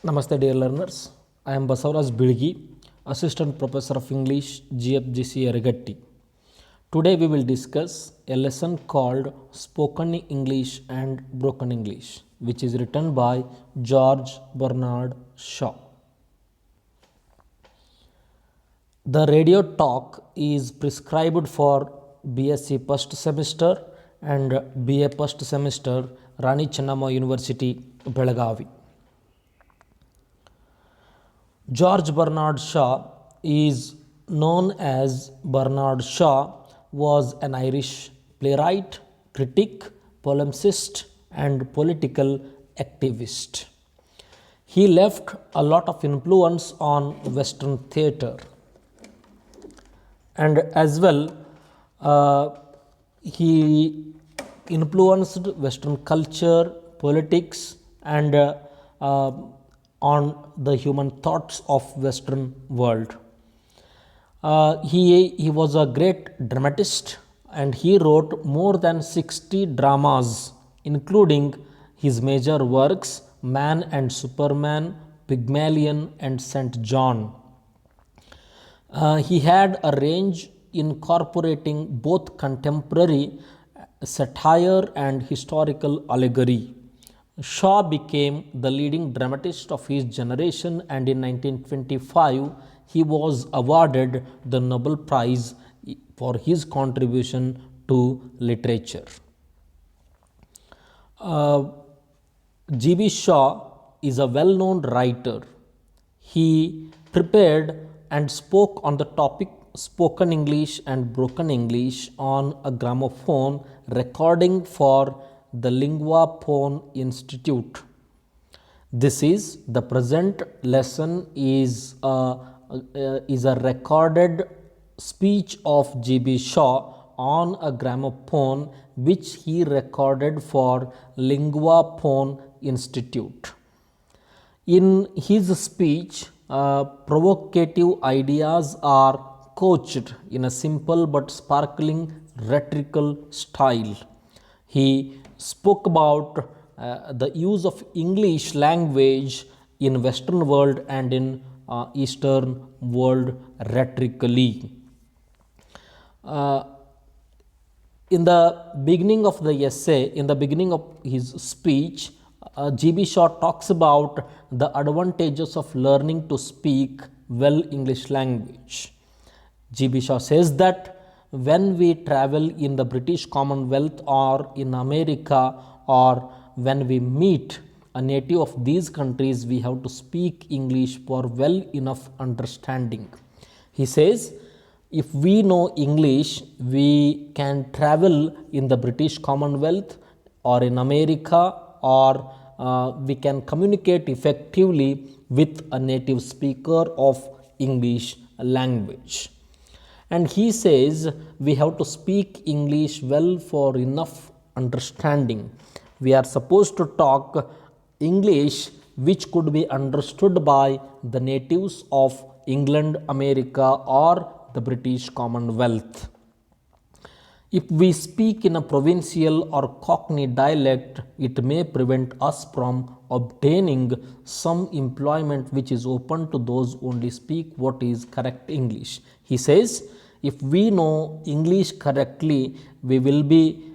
Namaste dear learners, I am Basavaraj Bilgi, Assistant Professor of English, GFGC Erigatti. Today we will discuss a lesson called Spoken English and Broken English, which is written by George Bernard Shaw. The radio talk is prescribed for BSc first semester and BA first semester, Rani Chennamma University, Belagavi. George Bernard Shaw is known as Bernard Shaw, was an Irish playwright, critic, polemicist and political activist. He left a lot of influence on Western theatre, and as well he influenced Western culture, politics and on the human thoughts of Western world. He was a great dramatist and he wrote more than 60 dramas, including his major works Man and Superman, Pygmalion and St. John. He had a range incorporating both contemporary satire and historical allegory. Shaw became the leading dramatist of his generation, and in 1925 he was awarded the Nobel Prize for his contribution to literature. G.B. Shaw is a well-known writer. He prepared and spoke on the topic Spoken English and Broken English on a gramophone recording for the Lingua Phone Institute. This is the present lesson is a recorded speech of G.B. Shaw on a gramophone which he recorded for Lingua Phone Institute. In his speech, provocative ideas are couched in a simple but sparkling rhetorical style. He spoke about the use of English language in Western world and in Eastern world rhetorically. In the beginning of the essay, in the beginning of his speech, G.B. Shaw talks about the advantages of learning to speak well English language. G.B. Shaw says that when we travel in the British Commonwealth or in America, or when we meet a native of these countries, we have to speak English for well enough understanding. He says, if we know English, we can travel in the British Commonwealth or in America, or we can communicate effectively with a native speaker of English language. And he says we have to speak English well for enough understanding. We are supposed to talk English which could be understood by the natives of England, America or the British Commonwealth. If we speak in a provincial or Cockney dialect, it may prevent us from obtaining some employment which is open to those who only speak what is correct English. He says, if we know English correctly, we will be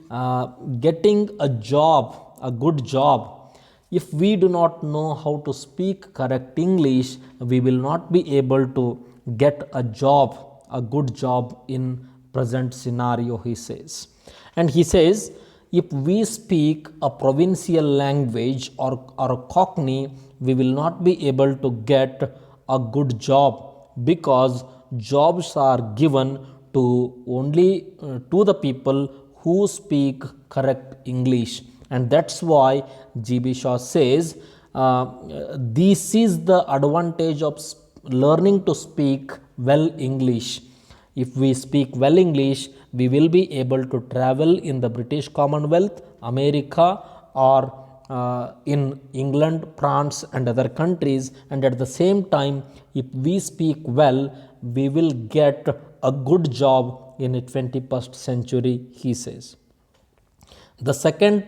getting a job, a good job. If we do not know how to speak correct English, we will not be able to get a job, a good job in present scenario, he says. And he says, if we speak a provincial language or a Cockney, we will not be able to get a good job, because jobs are given to only to the people who speak correct English. And that's why G.B. Shaw says this is the advantage of learning to speak well English. If we speak well English, we will be able to travel in the British Commonwealth, America or in England, France and other countries, and at the same time, if we speak well, we will get a good job in the 21st century, he says. The second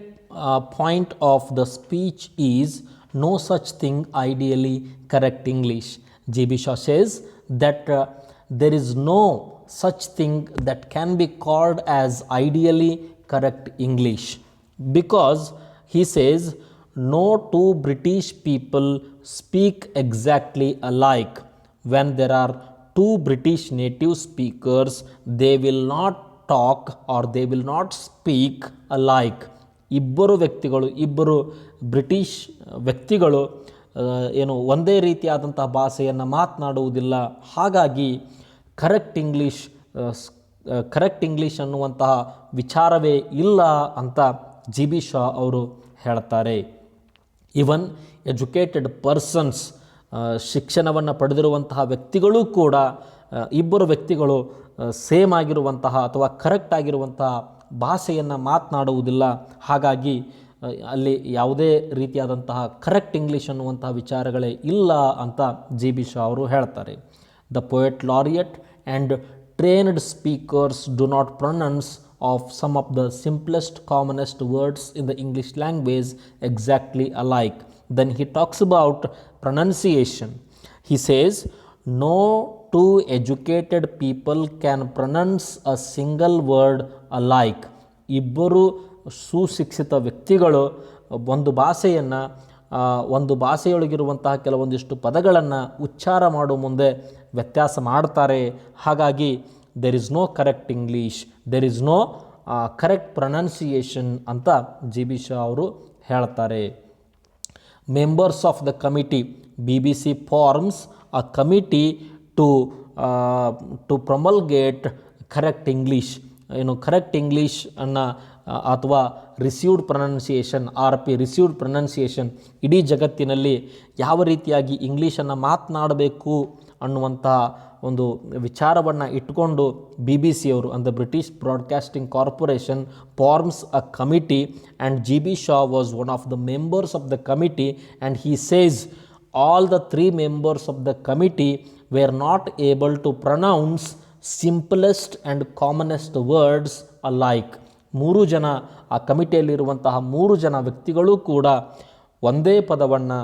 point of the speech is no such thing ideally correct English. GB Shaw says that there is no such thing that can be called as ideally correct English, because he says no two British people speak exactly alike. When there are two British native speakers, they will not talk or they will not speak alike. ಇಬ್ಬರು British ವ್ಯಕ್ತಿಗಳು ಏನು ಒಂದೇ ರೀತಿಯಾದಂತಹ ಭಾಷೆಯನ್ನು ಮಾತನಾಡುವುದಿಲ್ಲ. ಹಾಗಾಗಿ correct English ಅನ್ನುವಂತಹ ವಿಚಾರವೇ ಇಲ್ಲ ಅಂತ ಜಿ ಬಿ ಶಾ ಅವರು ಹೇಳ್ತಾರೆ. ಇವನ್ ಎಜುಕೇಟೆಡ್ ಪರ್ಸನ್ಸ್, ಶಿಕ್ಷಣವನ್ನು ಪಡೆದಿರುವಂತಹ ವ್ಯಕ್ತಿಗಳೂ ಕೂಡ ಇಬ್ಬರು ವ್ಯಕ್ತಿಗಳು ಸೇಮ್ ಆಗಿರುವಂತಹ ಅಥವಾ ಕರೆಕ್ಟ್ ಆಗಿರುವಂತಹ ಭಾಷೆಯನ್ನು ಮಾತನಾಡುವುದಿಲ್ಲ. ಹಾಗಾಗಿ ಅಲ್ಲಿ ಯಾವುದೇ ರೀತಿಯಾದಂತಹ ಕರೆಕ್ಟ್ ಇಂಗ್ಲೀಷ್ ಅನ್ನುವಂತಹ ವಿಚಾರಗಳೇ ಇಲ್ಲ ಅಂತ ಜಿ ಬಿ ಶಾ ಅವರು ಹೇಳ್ತಾರೆ. The poet laureate and trained speakers do not pronounce of some of the simplest commonest words in the English language exactly alike. Then he talks about pronunciation. He says no two educated people can pronounce a single word alike. ಇಬ್ಬರು ಸುಶಿಕ್ಷಿತ ವ್ಯಕ್ತಿಗಳು ಒಂದು ಭಾಷೆಯೊಳಗಿರುವಂತಹ ಕೆಲವೊಂದಿಷ್ಟು ಪದಗಳನ್ನು ಉಚ್ಚಾರ ಮಾಡುವ ಮುಂದೆ ವ್ಯತ್ಯಾಸ ಮಾಡ್ತಾರೆ. ಹಾಗಾಗಿ there is no correct English, there is no correct pronunciation ಅಂತ ಜಿ ಬಿ ಶಾ ಅವರು ಹೇಳ್ತಾರೆ. Members of the committee, B B C forms a committee to promulgate correct English. Correct English ಅಥವಾ received pronunciation, RP received pronunciation, ಇಡೀ ಜಗತ್ತಿನಲ್ಲಿ ಯಾವ ರೀತಿಯಾಗಿ ಇಂಗ್ಲೀಷನ್ನು ಮಾತನಾಡಬೇಕು ಅನ್ನುವಂತಹ ಒಂದು ವಿಚಾರವನ್ನು ಇಟ್ಕೊಂಡು ಬಿ ಬಿ ಸಿ ಅವರು ಅಂದರೆ British Broadcasting Corporation forms a committee and G B Shaw was one of the members of the committee and he says all the three members of the committee were not able to pronounce simplest and commonest words alike. ಮೂರು ಜನ ಆ ಕಮಿಟಿಯಲ್ಲಿರುವಂತಹ ಮೂರು ಜನ ವ್ಯಕ್ತಿಗಳು ಕೂಡ ಒಂದೇ ಪದವನ್ನು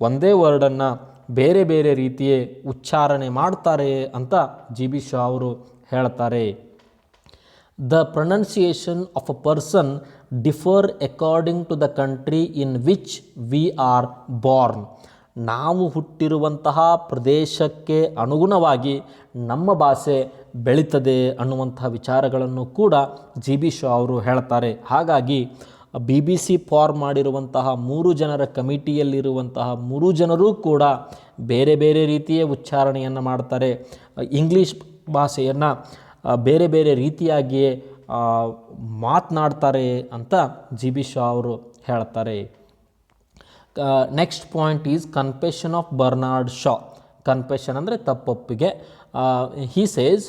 ಒಂದೇ ವರ್ಡನ್ನು ಬೇರೆ ಬೇರೆ ರೀತಿಯೇ ಉಚ್ಚಾರಣೆ ಮಾಡ್ತಾರೆ ಅಂತ ಜಿ ಬಿ ಶಾ ಅವರು ಹೇಳ್ತಾರೆ. The pronunciation of a person differ according to the country in which we are born. ನಾವು ಹುಟ್ಟಿರುವಂತಹ ಪ್ರದೇಶಕ್ಕೆ ಅನುಗುಣವಾಗಿ ನಮ್ಮ ಭಾಷೆ ಬೆಳೀತದೆ ಅನ್ನುವಂತಹ ವಿಚಾರಗಳನ್ನು ಕೂಡ ಜಿ ಬಿ ಶಾ ಅವರು ಹೇಳ್ತಾರೆ. ಹಾಗಾಗಿ ಬಿ ಬಿ ಸಿ ಫಾರ್ಮ್ ಮಾಡಿರುವಂತಹ ಮೂರು ಜನರ ಕಮಿಟಿಯಲ್ಲಿರುವಂತಹ ಮೂರು ಜನರೂ ಕೂಡ ಬೇರೆ ಬೇರೆ ರೀತಿಯ ಉಚ್ಚಾರಣೆಯನ್ನು ಮಾಡ್ತಾರೆ. ಇಂಗ್ಲೀಷ್ ಭಾಷೆಯನ್ನು ಬೇರೆ ಬೇರೆ ರೀತಿಯಾಗಿಯೇ ಮಾತನಾಡ್ತಾರೆ ಅಂತ ಜಿ ಬಿ ಶಾ ಅವರು ಹೇಳ್ತಾರೆ. Next point is confession of Bernard Shaw. Confession ಅಂದರೆ ತಪ್ಪೊಪ್ಪಿಗೆ. He says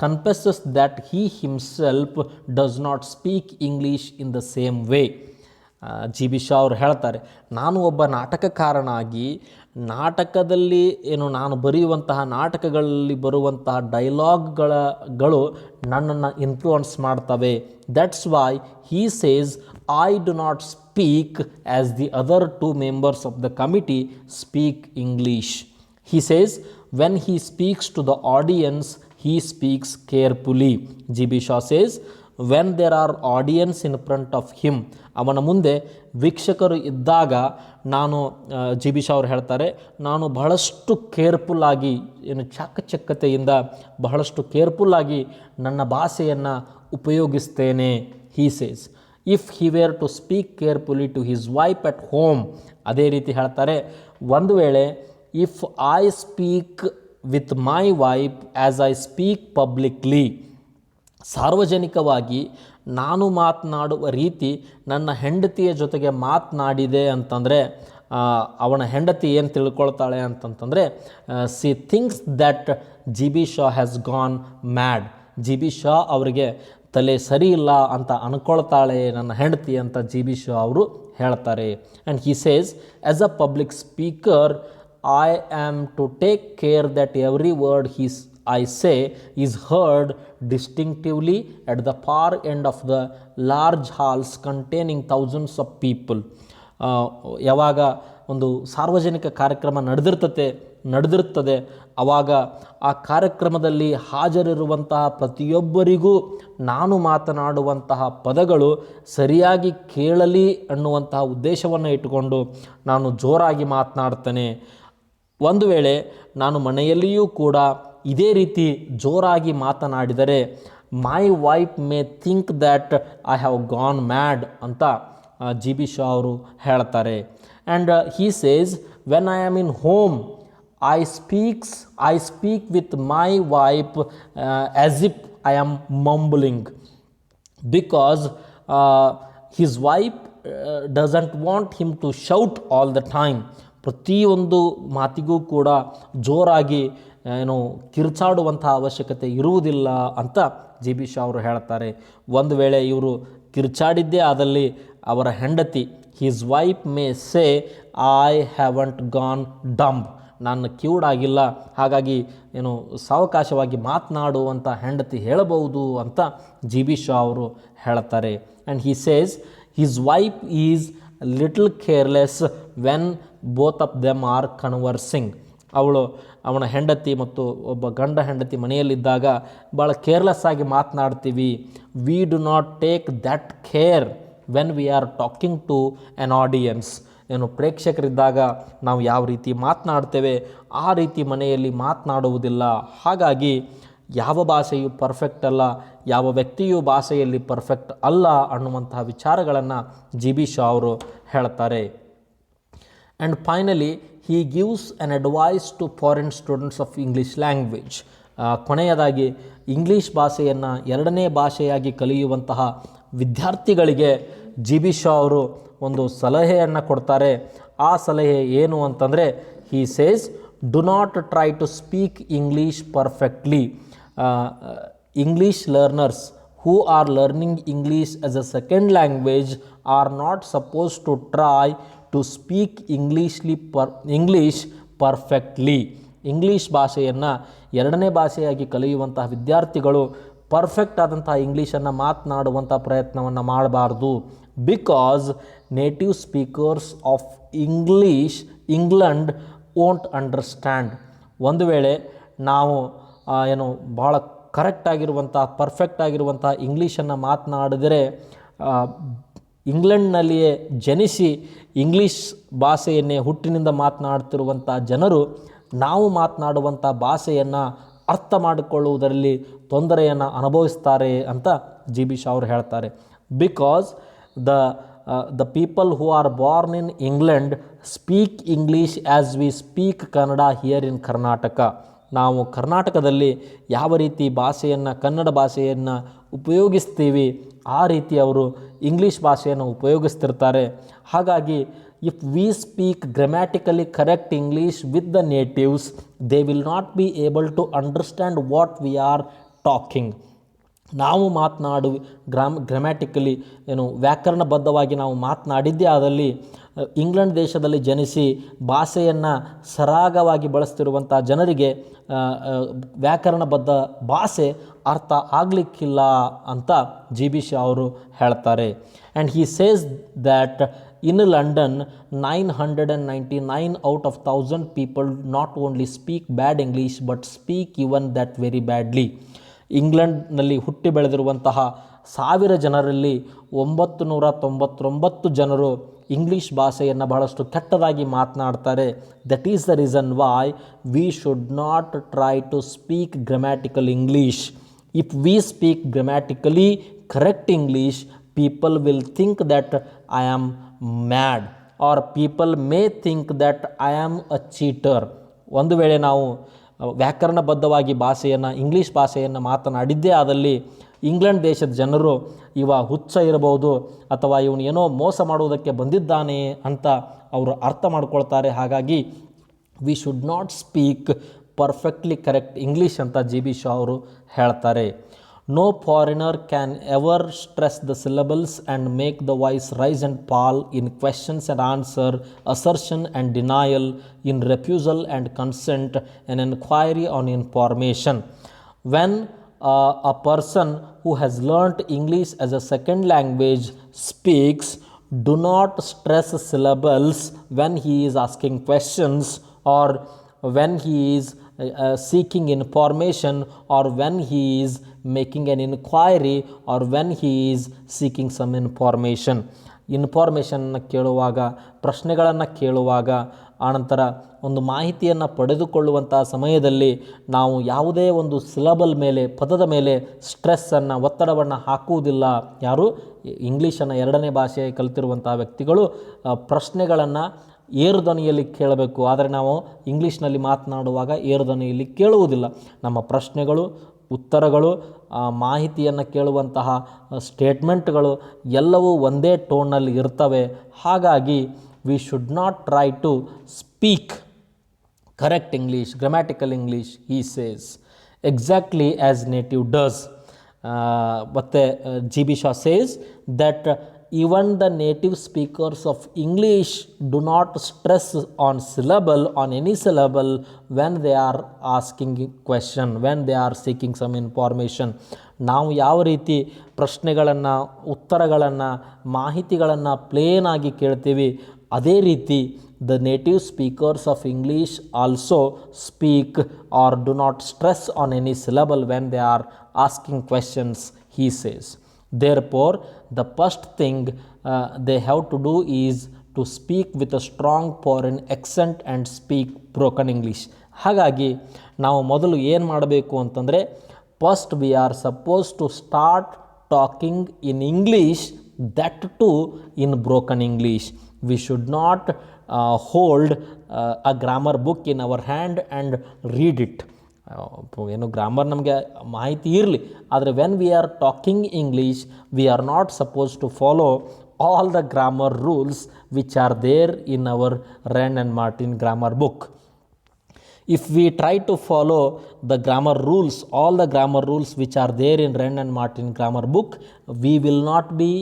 confesses that he himself does not speak English in the same way. G B Shaw ಅವರು ಹೇಳ್ತಾರೆ, ನಾನು ಒಬ್ಬ ನಾಟಕಕಾರನಾಗಿ ನಾಟಕದಲ್ಲಿ ನಾನು ಬರೆಯುವಂತಹ ನಾಟಕಗಳಲ್ಲಿ ಬರುವಂತಹ ಡೈಲಾಗ್ಗಳು ನನ್ನನ್ನು ಇನ್ಫ್ಲೂಯೆನ್ಸ್ ಮಾಡ್ತವೆ. That's why he says I do not speak as the other two members of the committee speak English. He says when he speaks to the audience, he speaks carefully. G.B. Shaw says when there are audience in front of him, ಅವನ ಮುಂದೆ ವೀಕ್ಷಕರು ಇದ್ದಾಗ ನಾನು G B Shaw ಅವರು ಹೇಳ್ತಾರೆ, ನಾನು ಬಹಳಷ್ಟು ಕೇರ್ಫುಲ್ಲಾಗಿ ಚಾಕಚಕ್ಯತೆಯಿಂದ ಬಹಳಷ್ಟು ಕೇರ್ಫುಲ್ಲಾಗಿ ನನ್ನ ಭಾಷೆಯನ್ನು ಉಪಯೋಗಿಸ್ತೇನೆ. He says if he were to speak carefully to his wife at home, ಅದೇ ರೀತಿ ಹೇಳ್ತಾರೆ, ಒಂದು ವೇಳೆ if I speak with my wife as I speak publicly, ಸಾರ್ವಜನಿಕವಾಗಿ ನಾನು ಮಾತನಾಡುವ ರೀತಿ ನನ್ನ ಹೆಂಡತಿಯ ಜೊತೆಗೆ ಮಾತನಾಡಿದೆ ಅಂತಂದರೆ ಅವನ ಹೆಂಡತಿ ಏನು ತಿಳ್ಕೊಳ್ತಾಳೆ ಅಂತಂತಂದರೆ C thinks that G B Shah has gone mad. G B Shah ಅವರಿಗೆ ತಲೆ ಸರಿ ಇಲ್ಲ ಅಂತ ಅಂದ್ಕೊಳ್ತಾಳೆ ನನ್ನ ಹೆಂಡತಿ ಅಂತ ಜಿ ಬಿ ಶಾ ಅವರು ಹೇಳ್ತಾರೆ. And he says as a public speaker I am to take care that every word I say is heard distinctively at the far end of the large halls containing thousands of people. ಯಾವಾಗ ಒಂದು ಸಾರ್ವಜನಿಕ ಕಾರ್ಯಕ್ರಮ ನಡೆದಿರುತ್ತದೆ ಆವಾಗ ಆ ಕಾರ್ಯಕ್ರಮದಲ್ಲಿ ಹಾಜರಿರುವಂತಹ ಪ್ರತಿಯೊಬ್ಬರಿಗೂ ನಾನು ಮಾತನಾಡುವಂತಹ ಪದಗಳು ಸರಿಯಾಗಿ ಕೇಳಲಿ ಅನ್ನುವಂತಹ ಉದ್ದೇಶವನ್ನು ಇಟ್ಟುಕೊಂಡು ನಾನು ಜೋರಾಗಿ ಮಾತನಾಡ್ತೇನೆ. ಒಂದು ವೇಳೆ ನಾನು ಮನೆಯಲ್ಲಿಯೂ ಕೂಡ ಇದೇ ರೀತಿ ಜೋರಾಗಿ ಮಾತನಾಡಿದರೆ my wife may think that I have gone mad ಅಂತ ಜಿ ಬಿ ಶಾ ಅವರು ಹೇಳ್ತಾರೆ. And he says when I am in home I speak with my wife as if I am mumbling, because his wife doesn't want him to shout all the time. ಪ್ರತಿಯೊಂದು ಮಾತಿಗೂ ಕೂಡ ಜೋರಾಗಿ ಕಿರ್ಚಾಡುವಂಥ ಅವಶ್ಯಕತೆ ಇರುವುದಿಲ್ಲ ಅಂತ G B Shaw ಅವರು ಹೇಳ್ತಾರೆ. ಒಂದು ವೇಳೆ ಇವರು ಕಿರ್ಚಾಡಿದ್ದೇ ಆದಲ್ಲಿ ಅವರ ಹೆಂಡತಿ his wife May say I haven't gone dumb, ನಾನು ಕಿವುಡಾಗಿಲ್ಲ, ಹಾಗಾಗಿ ಸಾವಕಾಶವಾಗಿ ಮಾತನಾಡುವಂಥ ಹೆಂಡತಿ ಹೇಳಬಹುದು ಅಂತ ಜಿ ಬಿ ಶಾ ಅವರು ಹೇಳ್ತಾರೆ. And he says his wife is little careless when both of them are ಕನ್ವರ್ಸಿಂಗ್. ಅವನ ಹೆಂಡತಿ ಮತ್ತು ಒಬ್ಬ ಗಂಡ ಹೆಂಡತಿ ಮನೆಯಲ್ಲಿದ್ದಾಗ ಭಾಳ ಕೇರ್ಲೆಸ್ ಆಗಿ ಮಾತನಾಡ್ತೀವಿ. We do not take that care when we are talking to an audience. ಪ್ರೇಕ್ಷಕರಿದ್ದಾಗ ನಾವು ಯಾವ ರೀತಿ ಮಾತನಾಡ್ತೇವೆ ಆ ರೀತಿ ಮನೆಯಲ್ಲಿ ಮಾತನಾಡುವುದಿಲ್ಲ. ಹಾಗಾಗಿ ಯಾವ ಭಾಷೆಯು ಪರ್ಫೆಕ್ಟ್ ಅಲ್ಲ, ಯಾವ ವ್ಯಕ್ತಿಯು ಭಾಷೆಯಲ್ಲಿ ಪರ್ಫೆಕ್ಟ್ ಅಲ್ಲ ಅನ್ನುವಂತಹ ವಿಚಾರಗಳನ್ನು ಜಿ ಬಿ ಶಾ ಅವರು ಹೇಳ್ತಾರೆ. And finally he gives an advice to foreign students of English language. ಕೊನೆಯದಾಗಿ ಇಂಗ್ಲೀಷ್ ಭಾಷೆಯನ್ನು ಎರಡನೇ ಭಾಷೆಯಾಗಿ ಕಲಿಯುವಂತಹ ವಿದ್ಯಾರ್ಥಿಗಳಿಗೆ ಜಿ ಬಿ ಶಾ ಅವರು ಒಂದು ಸಲಹೆಯನ್ನು ಕೊಡ್ತಾರೆ. ಆ ಸಲಹೆ ಏನು ಅಂತಂದರೆ he says do not try to speak English perfectly. English learners who are learning English as a second language are not suppose to try to speak English perfectly. English ಭಾಷೆಯನ್ನು ಎರಡನೇ ಭಾಷೆಯಾಗಿ ಕಲಿಯುವಂತಹ ವಿದ್ಯಾರ್ಥಿಗಳು ಪರ್ಫೆಕ್ಟ್ ಆದಂತಹ ಇಂಗ್ಲೀಷನ್ನು ಮಾತನಾಡುವಂಥ ಪ್ರಯತ್ನವನ್ನು ಮಾಡಬಾರ್ದು. Because native speakers of England won't understand. ಒಂದು ವೇಳೆ ನಾವು ಭಾಳ ಕರೆಕ್ಟಾಗಿರುವಂಥ ಪರ್ಫೆಕ್ಟ್ ಆಗಿರುವಂಥ ಇಂಗ್ಲೀಷನ್ನು ಮಾತನಾಡಿದರೆ ಇಂಗ್ಲೆಂಡ್ನಲ್ಲಿಯೇ ಜನಿಸಿ ಇಂಗ್ಲೀಷ್ ಭಾಷೆಯನ್ನೇ ಹುಟ್ಟಿನಿಂದ ಮಾತನಾಡ್ತಿರುವಂಥ ಜನರು ನಾವು ಮಾತನಾಡುವಂಥ ಭಾಷೆಯನ್ನು ಅರ್ಥ ಮಾಡಿಕೊಳ್ಳುವುದರಲ್ಲಿ ತೊಂದರೆಯನ್ನು ಅನುಭವಿಸ್ತಾರೆ ಅಂತ ಜಿ ಬಿ ಶಾ ಅವರು ಹೇಳ್ತಾರೆ. Because the people who are born in England speak English as we speak Kannada here in Karnataka. ನಾವು ಕರ್ನಾಟಕದಲ್ಲಿ ಯಾವ ರೀತಿ ಕನ್ನಡ ಭಾಷೆಯನ್ನು ಉಪಯೋಗಿಸ್ತೀವಿ ಆ ರೀತಿ ಅವರು ಇಂಗ್ಲೀಷ್ ಭಾಷೆಯನ್ನು ಉಪಯೋಗಿಸ್ತಿರ್ತಾರೆ. ಹಾಗಾಗಿ if we speak grammatically correct English with the natives they will not be able to understand what we are talking. ನಾವು ಗ್ರಾಮ್ಯಾಟಿಕಲಿ ವ್ಯಾಕರಣಬದ್ಧವಾಗಿ ನಾವು ಮಾತನಾಡಿದ್ದೇ ಆದಲ್ಲಿ ಇಂಗ್ಲೆಂಡ್ ದೇಶದಲ್ಲಿ ಜನಿಸಿ ಭಾಷೆಯನ್ನು ಸರಾಗವಾಗಿ ಬಳಸ್ತಿರುವಂಥ ಜನರಿಗೆ ವ್ಯಾಕರಣಬದ್ಧ ಭಾಷೆ ಅರ್ಥ ಆಗಲಿಕ್ಕಿಲ್ಲ ಅಂತ ಜಿ ಬಿ ಶಾ ಅವರು ಹೇಳ್ತಾರೆ. And he says that in London 999 out of 1000 people not only speak bad English but speak even that very badly. ಇಂಗ್ಲೆಂಡ್ನಲ್ಲಿ ಹುಟ್ಟಿ ಬೆಳೆದಿರುವಂತಹ 1000 ಜನರಲ್ಲಿ 999 ಜನರು ಇಂಗ್ಲೀಷ್ ಭಾಷೆಯನ್ನು ಬಹಳಷ್ಟು ಕೆಟ್ಟದಾಗಿ ಮಾತನಾಡ್ತಾರೆ. That is the reason why we should not try to speak grammatical English. If we speak grammatically correct English people will think that I am mad or people may think that I am a cheater. ಒಂದು ವೇಳೆ ನಾವು ವ್ಯಾಕರಣಬದ್ಧವಾಗಿ English ಭಾಷೆಯನ್ನು ಮಾತನಾಡಿದ್ದೇ ಆದಲ್ಲಿ England ದೇಶದ ಜನರು ಇವ ಹುಚ್ಚ ಇರಬಹುದು ಅಥವಾ ಇವನು ಏನೋ ಮೋಸ ಮಾಡುವುದಕ್ಕೆ ಬಂದಿದ್ದಾನೆ ಅಂತ ಅವರು ಅರ್ಥ ಮಾಡ್ಕೊಳ್ತಾರೆ. ಹಾಗಾಗಿ we should not speak perfectly correct English ಅಂತ ಜಿ ಬಿ ಶಾ ಅವರು ಹೇಳ್ತಾರೆ. No foreigner can ever stress the syllables and make the voice rise and fall in questions and answer, assertion and denial, in refusal and consent, and enquiry on information. When a person who has learnt English as a second language speaks, do not stress syllables when he is asking questions, or when he is seeking information, or when he is making an inquiry, or when he is seeking some information. ಇನ್ಫಾರ್ಮೇಷನ್ನ ಕೇಳುವಾಗ, ಪ್ರಶ್ನೆಗಳನ್ನು ಕೇಳುವಾಗ, ಆನಂತರ ಒಂದು ಮಾಹಿತಿಯನ್ನು ಪಡೆದುಕೊಳ್ಳುವಂಥ ಸಮಯದಲ್ಲಿ ನಾವು ಯಾವುದೇ ಒಂದು ಸಿಲಬಲ್ ಮೇಲೆ, ಪದದ ಮೇಲೆ ಸ್ಟ್ರೆಸ್ಸನ್ನು, ಒತ್ತಡವನ್ನು ಹಾಕುವುದಿಲ್ಲ. ಯಾರು ಇಂಗ್ಲೀಷನ್ನು ಎರಡನೇ ಭಾಷೆ ಕಲಿತಿರುವಂಥ ವ್ಯಕ್ತಿಗಳು ಪ್ರಶ್ನೆಗಳನ್ನು ಏರುಧ್ವನಿಯಲ್ಲಿ ಕೇಳಬೇಕು. ಆದರೆ ನಾವು ಇಂಗ್ಲೀಷ್ನಲ್ಲಿ ಮಾತನಾಡುವಾಗ ಏರುಧ್ವನಿಯಲ್ಲಿ ಕೇಳುವುದಿಲ್ಲ. ನಮ್ಮ ಪ್ರಶ್ನೆಗಳು, ಉತ್ತರಗಳು, ಮಾಹಿತಿಯನ್ನು ಕೇಳುವಂತಹ ಸ್ಟೇಟ್ಮೆಂಟ್ಗಳು ಎಲ್ಲವೂ ಒಂದೇ ಟೋನ್ನಲ್ಲಿ ಇರ್ತವೆ. ಹಾಗಾಗಿ we should not try to speak correct English, grammatical English, he says, exactly as native does. ಮತ್ತು GB Shaw says that even the native speakers of English do not stress on syllable, on any syllable, when they are asking question, when they are seeking some information. ನಾವು ಯಾವ ರೀತಿ ಪ್ರಶ್ನೆಗಳನ್ನು, ಉತ್ತರಗಳನ್ನು, ಮಾಹಿತಿಗಳನ್ನು plane ಆಗಿ ಕೇಳ್ತೀವಿ, ಅದೇ ರೀತಿ the native speakers of English also speak or do not stress on any syllable when they are asking questions, he says. Therefore, the first thing they have to do is to speak with a strong foreign accent and speak broken English. ಹಾಗಾಗಿ ನಾವು ಮೊದಲು ಏನು ಮಾಡಬೇಕು ಅಂತಂದರೆ, first we are suppose to start talking in English, that to in broken English. We should not hold a grammar book in our hand and read it. ಏನು grammar ನಮಗೆ ಮಾಹಿತಿ ಇರಲಿ, ಆದರೆ when we are talking English, we are not suppose to follow all the grammar rules which are there in our Wren and Martin grammar book. If we try to follow the grammar rules, all the grammar rules which are there in Rand and Martin grammar book, we will not be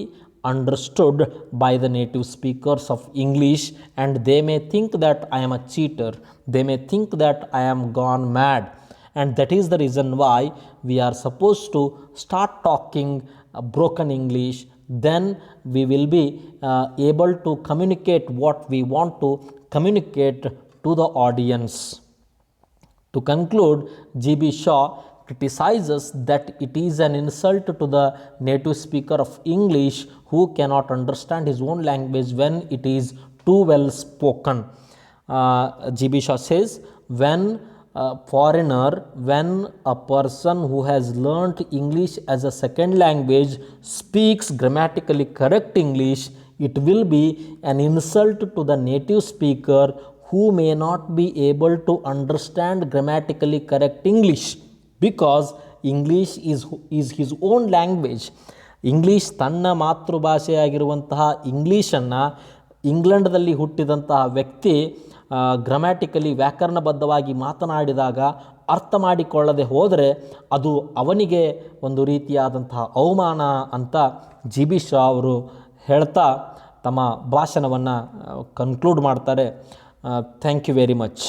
understood by the native speakers of English, and they may think that I am a cheater, they may think that I am gone mad, and that is the reason why we are supposed to start talking broken English. Then we will be able to communicate what we want to communicate to the audience. To conclude, GB Shaw criticizes that it is an insult to the native speaker of English who cannot understand his own language when it is too well spoken. GB Shaw says, when a person who has learnt English as a second language speaks grammatically correct English, it will be an insult to the native speaker who may not be able to understand grammatically correct English, because English is his own language. English ತನ್ನ ಮಾತೃಭಾಷೆಯಾಗಿರುವಂತಹ ಇಂಗ್ಲೀಷನ್ನು ಇಂಗ್ಲೆಂಡ್ದಲ್ಲಿ ಹುಟ್ಟಿದಂತಹ ವ್ಯಕ್ತಿ grammatically, ವ್ಯಾಕರಣಬದ್ಧವಾಗಿ ಮಾತನಾಡಿದಾಗ ಅರ್ಥ ಮಾಡಿಕೊಳ್ಳದೆ ಹೋದರೆ ಅದು ಅವನಿಗೆ ಒಂದು ರೀತಿಯಾದಂತಹ ಅವಮಾನ ಅಂತ GB Shaw ಅವರು ಹೇಳ್ತಾ ತಮ್ಮ ಭಾಷಣವನ್ನು ಕನ್ಕ್ಲೂಡ್ ಮಾಡ್ತಾರೆ. Thank you very much.